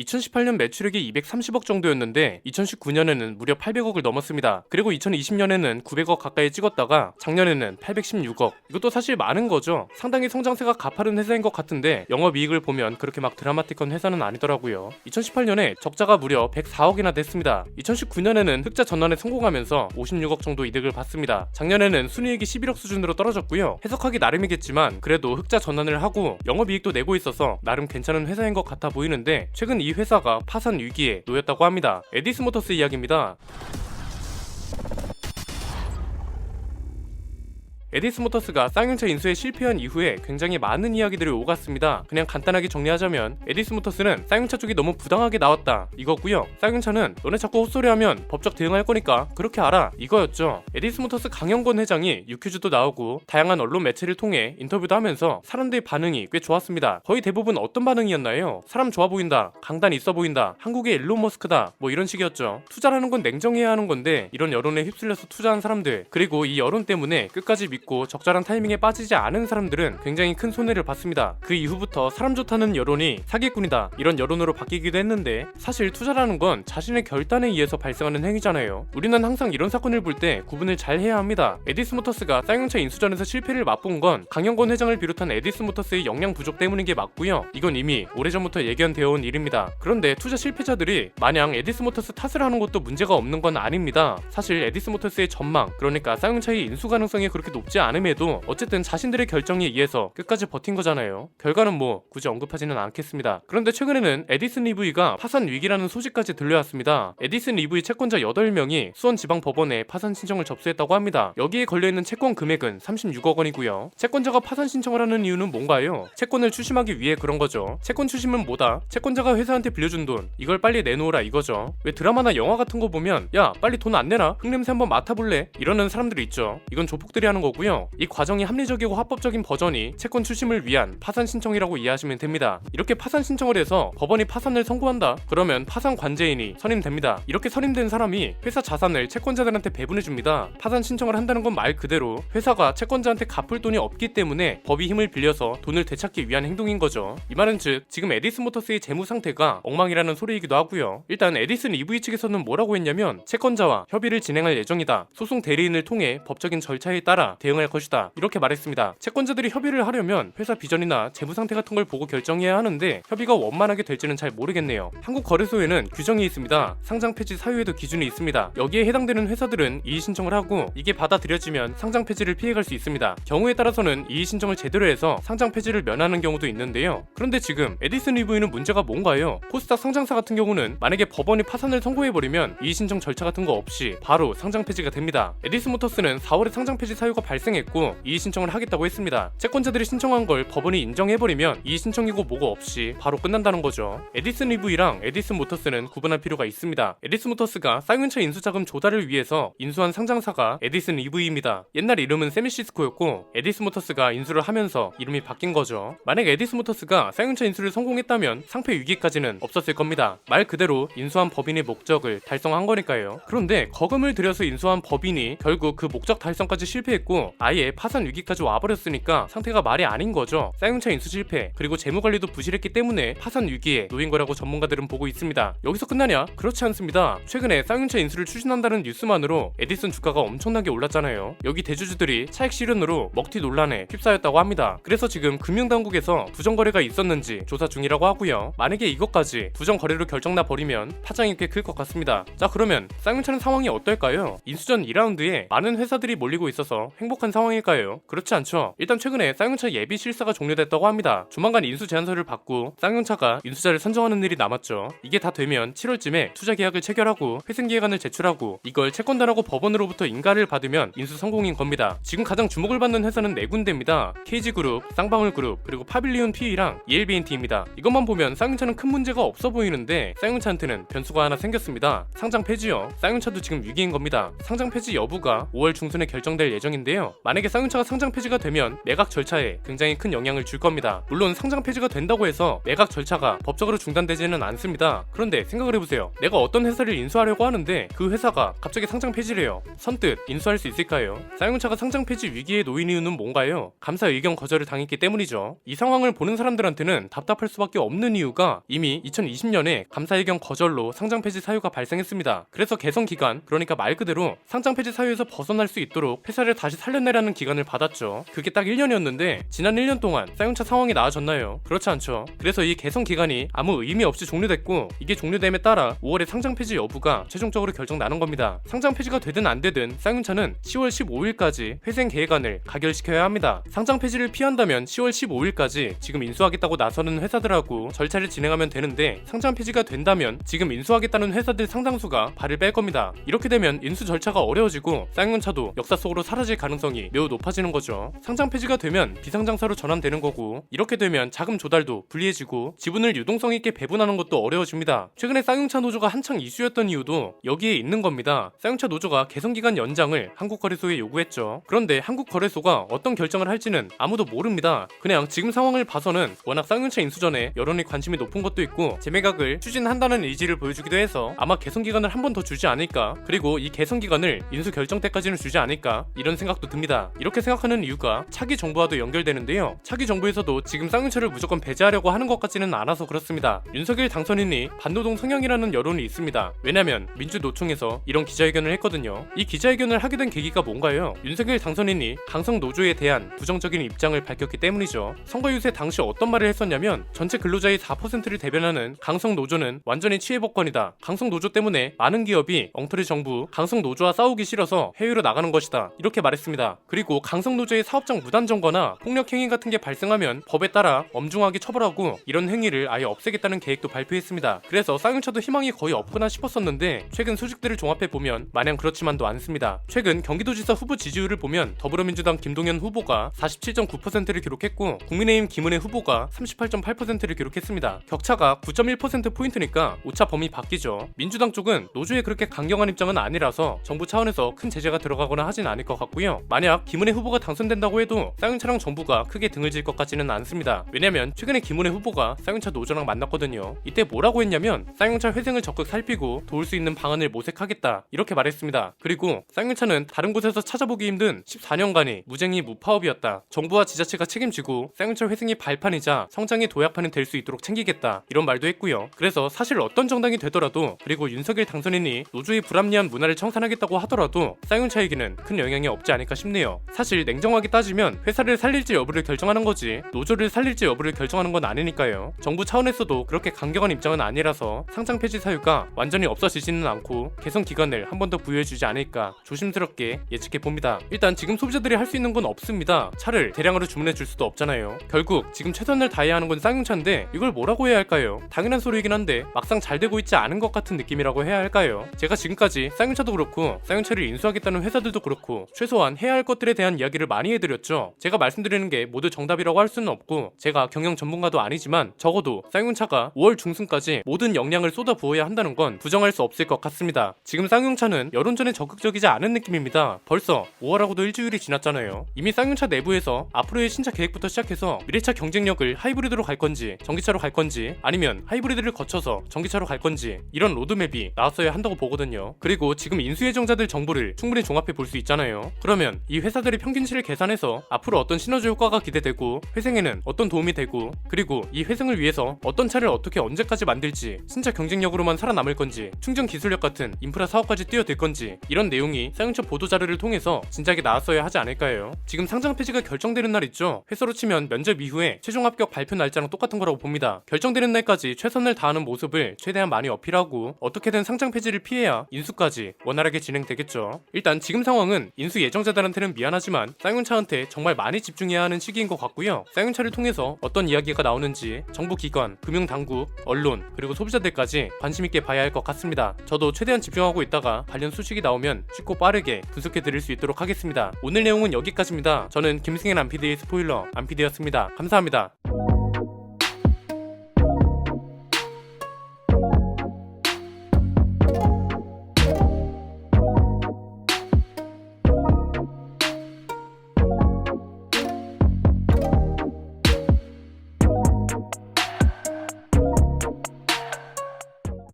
2018년 매출액이 230억 정도였는데 2019년에는 무려 800억을 넘었습니다. 그리고 2020년에는 900억 가까이 찍었다가 작년에는 816억. 이것도 사실 많은 거죠. 상당히 성장세가 가파른 회사인 것 같은데 영업이익을 보면 그렇게 막 드라마틱한 회사는 아니더라고요. 2018년에 적자가 무려 104억이나 됐습니다. 2019년에는 흑자 전환에 성공하면서 56억 정도 이득을 봤습니다. 작년에는 순이익이 11억 수준으로 떨어졌고요. 해석하기 나름이겠지만 그래도 흑자 전환을 하고 영업이익도 내고 있어서 나름 괜찮은 회사인 것 같아 보이는데 최근 이 회사가 파산 위기에 놓였다고 합니다. 에디스모터스 이야기입니다. 에디스모터스가 쌍용차 인수에 실패한 이후에 굉장히 많은 이야기들이 오갔습니다. 그냥 간단하게 정리하자면 에디스모터스는 쌍용차 쪽이 너무 부당하게 나왔다 이거고요. 쌍용차는 너네 자꾸 헛소리하면 법적 대응할 거니까 그렇게 알아 이거였죠. 에디스모터스 강영권 회장이 유퀴즈도 나오고 다양한 언론 매체를 통해 인터뷰도 하면서 사람들의 반응이 꽤 좋았습니다. 거의 대부분 어떤 반응이었나요? 사람 좋아 보인다, 강단 있어 보인다, 한국의 일론 머스크다 뭐 이런 식이었죠. 투자라는 건 냉정해야 하는 건데 이런 여론에 휩쓸려서 투자한 사람들, 그리고 이 여론 때문에 끝까지 믿고 적절한 타이밍에 빠지지 않은 사람들은 굉장히 큰 손해를 봤습니다. 그 이후부터 사람 좋다는 여론이 사기꾼이다 이런 여론으로 바뀌기도 했는데 사실 투자라는 건 자신의 결단에 의해서 발생하는 행위잖아요. 우리는 항상 이런 사건을 볼 때 구분을 잘 해야 합니다. 에디스모터스가 쌍용차 인수전에서 실패를 맛본 건 강영권 회장을 비롯한 에디스모터스의 역량 부족 때문인 게 맞고요. 이건 이미 오래전부터 예견되어 온 일입니다. 그런데 투자 실패자들이 마냥 에디스모터스 탓을 하는 것도 문제가 없는 건 아닙니다. 사실 에디스모터스의 전망, 그러니까 쌍용차의 인수 가능성이 그렇게 높지 않음에도 어쨌든 자신들의 결정에 의해서 끝까지 버틴 거잖아요. 결과는 뭐 굳이 언급하지는 않겠습니다. 그런데 최근에는 에디슨 EV가 파산 위기라는 소식까지 들려왔습니다. 에디슨 EV 채권자 8명이 수원지방법원에 파산 신청을 접수했다고 합니다. 여기에 걸려있는 채권 금액은 36억 원이고요. 채권자가 파산 신청을 하는 이유는 뭔가요? 채권을 추심하기 위해 그런 거죠. 채권 추심은 뭐다? 채권자가 회사한테 빌려준 돈 이걸 빨리 내놓으라 이거죠. 왜 드라마나 영화 같은 거 보면 야 빨리 돈 안 내놔? 흙냄새 한번 맡아볼래? 이러는 사람들이 있죠. 이건 조폭들이 하는 거고요. 이 과정이 합리적이고 합법적인 버전이 채권 추심을 위한 파산 신청이라고 이해하시면 됩니다. 이렇게 파산 신청을 해서 법원이 파산을 선고한다? 그러면 파산 관제인이 선임됩니다. 이렇게 선임된 사람이 회사 자산을 채권자들한테 배분해줍니다. 파산 신청을 한다는 건 말 그대로 회사가 채권자한테 갚을 돈이 없기 때문에 법이 힘을 빌려서 돈을 되찾기 위한 행동인 거죠. 이 말은 즉 지금 에디스모터스의 재무 상태가 엉망이라는 소리이기도 하고요. 일단 에디슨 EV 측에서는 뭐라고 했냐면 채권자와 협의를 진행할 예정이다. 소송 대리인을 통해 법적인 절차에 따라 대응할 것이다. 이렇게 말했습니다. 채권자들이 협의를 하려면 회사 비전이나 재무 상태 같은 걸 보고 결정해야 하는데 협의가 원만하게 될지는 잘 모르겠네요. 한국거래소에는 규정이 있습니다. 상장 폐지 사유에도 기준이 있습니다. 여기에 해당되는 회사들은 이의 신청을 하고 이게 받아들여지면 상장 폐지를 피해갈 수 있습니다. 경우에 따라서는 이의 신청을 제대로 해서 상장 폐지를 면하는 경우도 있는데요. 그런데 지금 에디슨 EV는 문제가 뭔가요? 코스닥 상장사 같은 경우는 만약에 법원이 파산을 선고해버리면 이의 신청 절차 같은 거 없이 바로 상장 폐지가 됩니다. 에디스모터스는 4월에 상장 폐지 사유가 발생했고 이의 신청을 하겠다고 했습니다. 채권자들이 신청한 걸 법원이 인정해버리면 이의 신청이고 뭐고 없이 바로 끝난다는 거죠. 에디슨 EV랑 에디슨모터스는 구분할 필요가 있습니다. 에디슨모터스가 쌍용차 인수자금 조달을 위해서 인수한 상장사가 에디슨 EV입니다. 옛날 이름은 세미시스코였고 에디슨모터스가 인수를 하면서 이름이 바뀐 거죠. 만약 에디슨모터스가 쌍용차 인수를 성공했다면 상폐 위기까지는 없었을 겁니다. 말 그대로 인수한 법인의 목적을 달성한 거니까요. 그런데 거금을 들여서 인수한 법인이 결국 그 목적 달성까지 실패했고 아예 파산 위기까지 와버렸으니까 상태가 말이 아닌 거죠. 쌍용차 인수 실패 그리고 재무관리도 부실했기 때문에 파산 위기에 놓인 거라고 전문가들은 보고 있습니다. 여기서 끝나냐? 그렇지 않습니다. 최근에 쌍용차 인수를 추진한다는 뉴스만으로 에디슨 주가가 엄청나게 올랐잖아요. 여기 대주주들이 차익 실현으로 먹튀 논란에 휩싸였다고 합니다. 그래서 지금 금융당국에서 부정거래가 있었는지 조사 중이라고 하고요. 만약에 이것까지 부정거래로 결정나 버리면 파장이 꽤 클 것 같습니다. 자 그러면 쌍용차는 상황이 어떨까요? 인수전 2라운드에 많은 회사들이 몰리고 있어서 행복한 상황일까요? 그렇지 않죠. 일단 최근에 쌍용차 예비 실사가 종료됐다고 합니다. 조만간 인수 제안서를 받고 쌍용차가 인수자를 선정하는 일이 남았죠. 이게 다 되면 7월쯤에 투자 계약을 체결하고 회생계획안을 제출하고 이걸 채권단하고 법원으로부터 인가를 받으면 인수 성공인 겁니다. 지금 가장 주목을 받는 회사는 4군데입니다. KG그룹, 쌍방울그룹, 그리고 파빌리온 PE랑 ELBNT입니다. 이것만 보면 쌍용차는 큰 문제가 없어 보이는데 쌍용차한테는 변수가 하나 생겼습니다. 상장 폐지요. 쌍용차도 지금 위기인 겁니다. 상장 폐지 여부가 5월 중순에 결정될 예정인데요. 있는데요. 만약에 쌍용차가 상장 폐지가 되면 매각 절차에 굉장히 큰 영향을 줄 겁니다. 물론 상장 폐지가 된다고 해서 매각 절차가 법적으로 중단되지는 않습니다. 그런데 생각을 해보세요. 내가 어떤 회사를 인수하려고 하는데 그 회사가 갑자기 상장 폐지래요. 선뜻 인수할 수 있을까요? 쌍용차가 상장 폐지 위기에 놓인 이유는 뭔가요? 감사 의견 거절을 당했기 때문이죠. 이 상황을 보는 사람들한테는 답답할 수밖에 없는 이유가 이미 2020년에 감사 의견 거절로 상장 폐지 사유가 발생했습니다. 그래서 개선 기간, 그러니까 말 그대로 상장 폐지 사유에서 벗어날 수 있도록 회사를 다시 살려내라는 기간을 받았죠. 그게 딱 1년이었는데 지난 1년 동안 쌍용차 상황이 나아졌나요? 그렇지 않죠. 그래서 이 개선 기간이 아무 의미 없이 종료됐고, 이게 종료됨에 따라 5월에 상장 폐지 여부가 최종적으로 결정 나는 겁니다. 상장 폐지가 되든 안 되든 쌍용차는 10월 15일까지 회생 계획안을 가결시켜야 합니다. 상장 폐지를 피한다면 10월 15일까지 지금 인수하겠다고 나서는 회사들하고 절차를 진행하면 되는데, 상장 폐지가 된다면 지금 인수하겠다는 회사들 상당수가 발을 뺄 겁니다. 이렇게 되면 인수 절차가 어려워지고 쌍용차도 역사 속으로 사라질 가능성이 매우 높아지는 거죠. 상장 폐지가 되면 비상장사로 전환되는 거고, 이렇게 되면 자금 조달도 불리해지고 지분을 유동성 있게 배분하는 것도 어려워집니다. 최근에 쌍용차 노조가 한창 이슈였던 이유도 여기에 있는 겁니다. 쌍용차 노조가 개선기간 연장을 한국거래소에 요구했죠. 그런데 한국거래소가 어떤 결정을 할지는 아무도 모릅니다. 그냥 지금 상황을 봐서는 워낙 쌍용차 인수 전에 여론의 관심이 높은 것도 있고 재매각을 추진한다는 의지를 보여주기도 해서 아마 개선기간을 한 번 더 주지 않을까, 그리고 이 개선기간을 인수 결정 때까지는 주지 않을까, 이런 생각도 듭니다. 이렇게 생각하는 이유가 차기 정부와도 연결되는데요. 차기 정부에서도 지금 쌍용차를 무조건 배제하려고 하는 것 같지는 않아서 그렇습니다. 윤석열 당선인이 반노동 성향이라는 여론이 있습니다. 왜냐면 민주노총에서 이런 기자회견을 했거든요. 이 기자회견을 하게 된 계기가 뭔가요? 윤석열 당선인이 강성 노조에 대한 부정적인 입장을 밝혔기 때문이죠. 선거 유세 당시 어떤 말을 했었냐면, 전체 근로자의 4%를 대변하는 강성 노조는 완전히 치해복권이다. 강성 노조 때문에 많은 기업이 엉터리 정부, 강성 노조와 싸우기 싫어서 해외로 나가는 것이다. 이렇게 말했습니다. 그리고 강성 노조의 사업장 무단 점거나 폭력 행위 같은 게 발생하면 법에 따라 엄중하게 처벌하고 이런 행위를 아예 없애겠다는 계획도 발표했습니다. 그래서 쌍용차도 희망이 거의 없구나 싶었었는데 최근 소식들을 종합해 보면 마냥 그렇지만도 않습니다. 최근 경기도지사 후보 지지율을 보면 더불어민주당 김동연 후보가 47.9%를 기록했고 국민의힘 김은혜 후보가 38.8%를 기록했습니다. 격차가 9.1%포인트니까 오차 범위 바뀌죠. 민주당 쪽은 노조에 그렇게 강경한 입장은 아니라서 정부 차원에서 큰 제재가 들어가거나 하진 않을 것 같고요. 만약 김은혜 후보가 당선된다고 해도 쌍용차랑 정부가 크게 등을 질 것 같지는 않습니다. 왜냐면 최근에 김은혜 후보가 쌍용차 노조랑 만났거든요. 이때 뭐라고 했냐면, 쌍용차 회생을 적극 살피고 도울 수 있는 방안을 모색하겠다, 이렇게 말했습니다. 그리고 쌍용차는 다른 곳에서 찾아보기 힘든 14년간이 무쟁의 무파업이었다. 정부와 지자체가 책임지고 쌍용차 회생이 발판이자 성장의 도약판이 될 수 있도록 챙기겠다, 이런 말도 했고요. 그래서 사실 어떤 정당이 되더라도, 그리고 윤석열 당선인이 노조의 불합리한 문화를 청산하겠다고 하더라도 쌍용차에게는 큰 영향이 없지 않을까 싶네요. 사실 냉정하게 따지면 회사를 살릴지 여부를 결정하는 거지 노조를 살릴지 여부를 결정하는 건 아니니까요. 정부 차원에서도 그렇게 강경한 입장은 아니라서 상장 폐지 사유가 완전히 없어지지는 않고 개선 기간을 한 번 더 부여해주지 않을까 조심스럽게 예측해 봅니다. 일단 지금 소비자들이 할 수 있는 건 없습니다. 차를 대량으로 주문해 줄 수도 없잖아요. 결국 지금 최선을 다해야 하는 건 쌍용차인데 이걸 뭐라고 해야 할까요? 당연한 소리이긴 한데 막상 잘 되고 있지 않은 것 같은 느낌이라고 해야 할까요? 제가 지금까지 쌍용차도 그렇고 쌍용차를 인수하겠다는 회사들도 그렇고 최소한 해야 할 것들에 대한 이야기를 많이 해드렸죠. 제가 말씀드리는 게 모두 정답이라고 할 수는 없고 제가 경영 전문가도 아니지만 적어도 쌍용차가 5월 중순까지 모든 역량을 쏟아 부어야 한다는 건 부정할 수 없을 것 같습니다. 지금 쌍용차는 여론전에 적극적이지 않은 느낌입니다. 벌써 5월하고도 일주일이 지났잖아요. 이미 쌍용차 내부에서 앞으로의 신차 계획부터 시작해서 미래차 경쟁력을 하이브리드로 갈 건지 전기차로 갈 건지 아니면 하이브리드를 거쳐서 전기차로 갈 건지 이런 로드맵이 나왔어야 한다고 보거든요. 그리고 지금 인수 예정자들 정보를 충분히 종합해 볼 수 있잖아요. 그러면 이 회사들의 평균치를 계산해서 앞으로 어떤 시너지 효과가 기대되고 회생에는 어떤 도움이 되고, 그리고 이 회생을 위해서 어떤 차를 어떻게 언제까지 만들지, 신차 경쟁력으로만 살아남을 건지, 충전 기술력 같은 인프라 사업까지 뛰어들 건지, 이런 내용이 쌍용차 보도자료를 통해서 진작에 나왔어야 하지 않을까요? 지금 상장 폐지가 결정되는 날 있죠? 회사로 치면 면접 이후에 최종 합격 발표 날짜랑 똑같은 거라고 봅니다. 결정되는 날까지 최선을 다하는 모습을 최대한 많이 어필하고 어떻게든 상장 폐지를 피해야 인수까지 원활하게 진행되겠죠. 일단 지금 상황은 인수 예정자들한테는 미안하지만 쌍용차한테 정말 많이 집중해야 하는 시기인 것 같고요. 쌍용차를 통해서 어떤 이야기가 나오는지 정부 기관, 금융당국, 언론, 그리고 소비자들까지 관심있게 봐야 할 것 같습니다. 저도 최대한 집중하고 있다가 관련 소식이 나오면 쉽고 빠르게 분석해 드릴 수 있도록 하겠습니다. 오늘 내용은 여기까지입니다. 저는 김승현 안PD의 스포일러 안PD였습니다. 감사합니다.